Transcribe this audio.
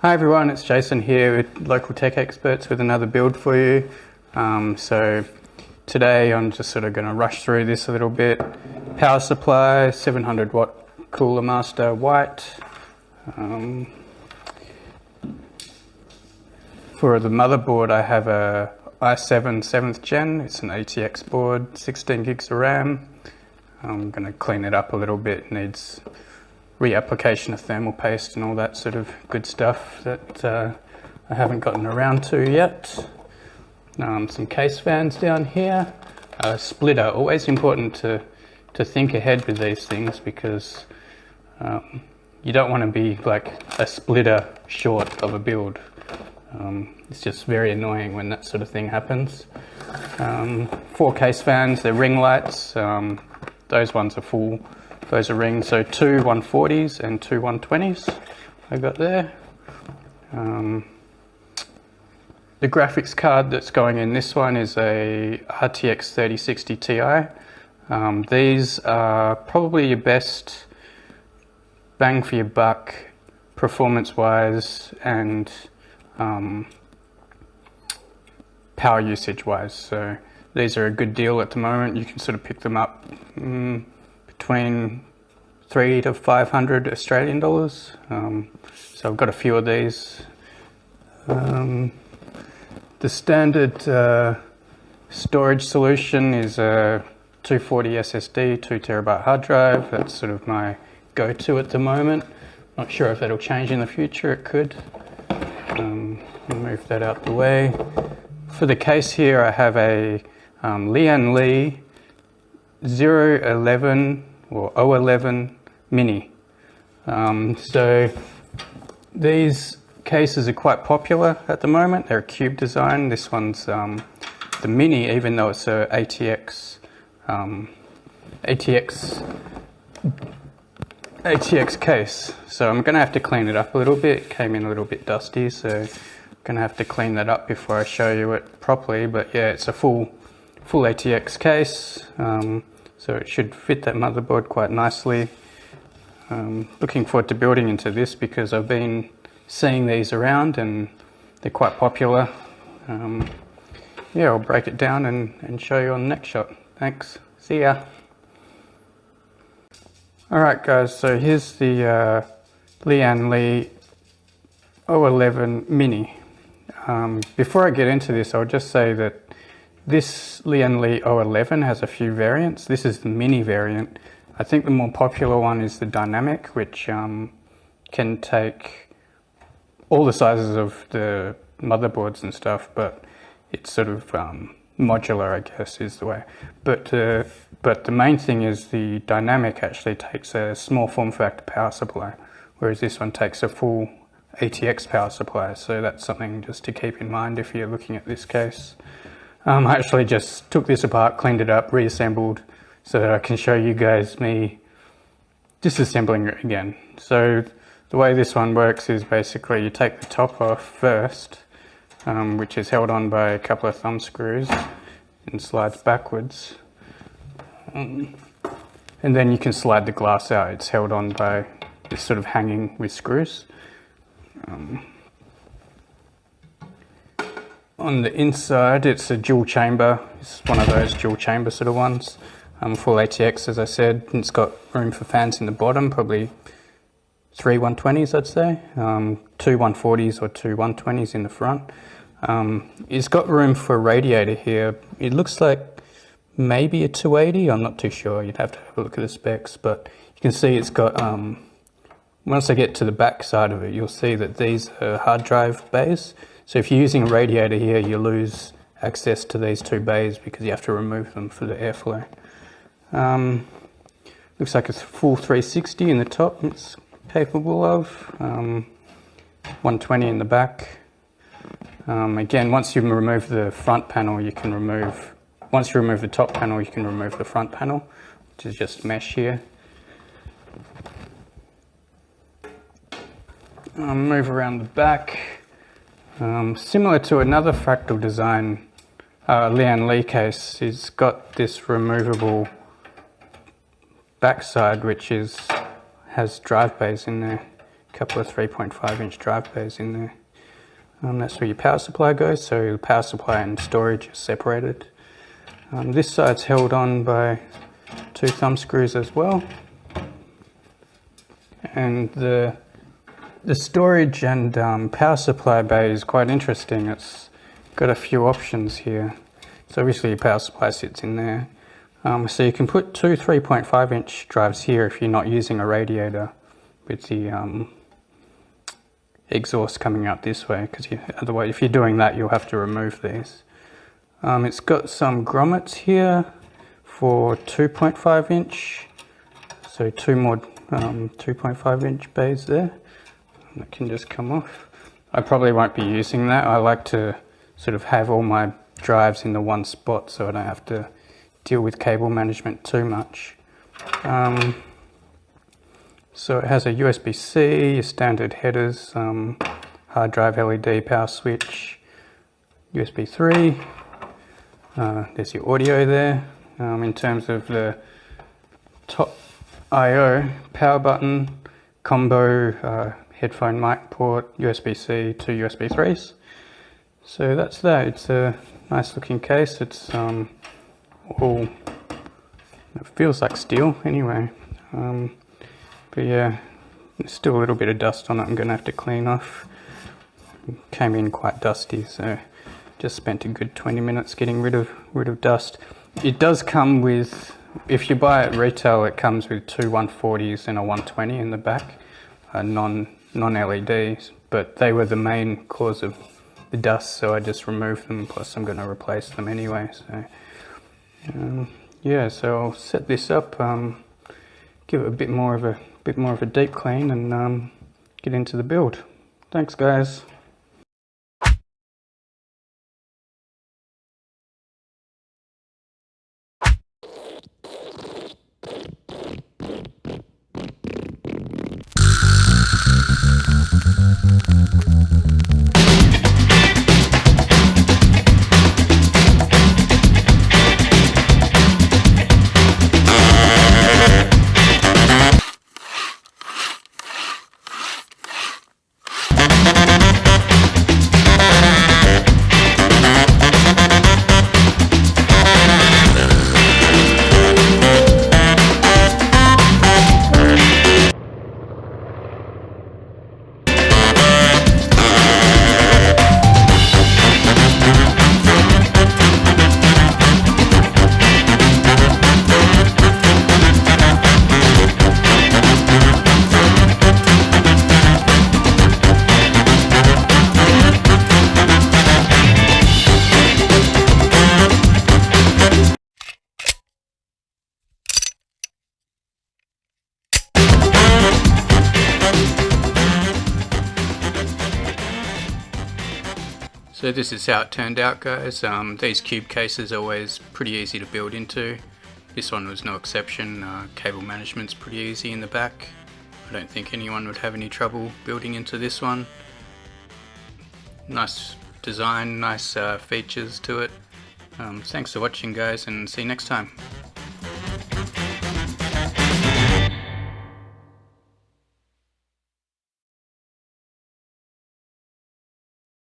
Hi everyone, it's Jason here with Local Tech Experts with another build for you. So today I'm just sort of going to rush through this a little bit. Power supply, 700 watt Cooler Master white. For the motherboard I have a i7 7th gen, it's an ATX board, 16 gigs of RAM. I'm going to clean it up a little bit, it needs reapplication of thermal paste and all that sort of good stuff that I haven't gotten around to yet. Some case fans down here. A splitter, always important to think ahead with these things because you don't want to be like a splitter short of a build. It's just very annoying when that sort of thing happens. 4 case fans, they're ring lights. Those ones are full. Those are rings, so 2 140s and 2 120s I got there. The graphics card that's going in this one is a RTX 3060 Ti. These are probably your best bang for your buck performance wise and power usage wise. So these are a good deal at the moment. You can sort of pick them up between 300 to 500 Australian dollars. So I've got a few of these. The standard storage solution is a 240 SSD, 2 terabyte hard drive. That's sort of my go-to at the moment. Not sure if that'll change in the future, it could. I'll move that out the way. For the case here I have a Lian Li O11 Mini. So these cases are quite popular at the moment. They're a cube design. This one's the Mini, even though it's a ATX case. So I'm going to have to clean it up a little bit. It came in a little bit dusty, so I'm going to have to clean that up before I show you it properly. But yeah, it's a full ATX case. So it should fit that motherboard quite nicely. Looking forward to building into this because I've been seeing these around and they're quite popular. Yeah, I'll break it down and show you on the next shot. Thanks. See ya. Alright guys, so here's the Lian Li O11 Mini. Before I get into this, I'll just say that this Lian Li O11 has a few variants. This is the Mini variant. I think the more popular one is the Dynamic, which can take all the sizes of the motherboards and stuff, but it's sort of modular, I guess is the way. But the main thing is the Dynamic actually takes a small form factor power supply, whereas this one takes a full ATX power supply. So that's something just to keep in mind if you're looking at this case. I actually just took this apart, cleaned it up, reassembled so that I can show you guys me disassembling it again. So the way this one works is basically you take the top off first, which is held on by a couple of thumb screws and slides backwards. And then you can slide the glass out. It's held on by this sort of hanging with screws. On the inside, it's a dual chamber. It's one of those dual chamber sort of ones. Full ATX, as I said. And it's got room for fans in the bottom, probably 3 120s, I'd say. 2 140s or 2 120s in the front. It's got room for a radiator here. It looks like maybe a 280. I'm not too sure. You'd have to have a look at the specs, but you can see it's got. Once I get to the back side of it, you'll see that these are hard drive bays. So if you're using a radiator here, you lose access to these 2 bays because you have to remove them for the airflow. Looks like it's full 360 in the top it's capable of. 120 in the back. Again, once you remove the front panel, you can remove... Once you remove the top panel, you can remove the front panel, which is just mesh here. Move around the back. Similar to another fractal design, Lian Li case, it's got this removable backside which has drive bays in there. a couple of 3.5 inch drive bays in there. That's where your power supply goes, so the power supply and storage are separated. This side's held on by 2 thumb screws as well. And the storage and power supply bay is quite interesting. It's got a few options here. So obviously your power supply sits in there. So you can put 2 3.5 inch drives here if you're not using a radiator with the exhaust coming out this way, because otherwise if you're doing that you'll have to remove these. It's got some grommets here for 2.5 inch, so 2 more 2.5 inch bays there. That can just come off. I probably won't be using that. I like to sort of have all my drives in the one spot so I don't have to deal with cable management too much. So it has a USB-C, your standard headers, hard drive LED power switch, USB 3, there's your audio there. In terms of the top I/O, power button, combo headphone mic port, USB-C, 2 USB 3s. So that's that. It's a nice looking case. It's it feels like steel anyway. But yeah, there's still a little bit of dust on it I'm going to have to clean off. It came in quite dusty, so just spent a good 20 minutes getting rid of dust. It does come with, if you buy it retail, it comes with 2 140s and a 120 in the back, non-LEDs, but they were the main cause of the dust, so I just removed them, plus I'm going to replace them anyway. So yeah, so I'll set this up, give it a bit more of a deep clean, and get into the build. Thanks guys. So this is how it turned out, guys. These cube cases are always pretty easy to build into. This one was no exception. Cable management's pretty easy in the back. I don't think anyone would have any trouble building into this one. Nice design, nice features to it. Thanks for watching guys, and see you next time.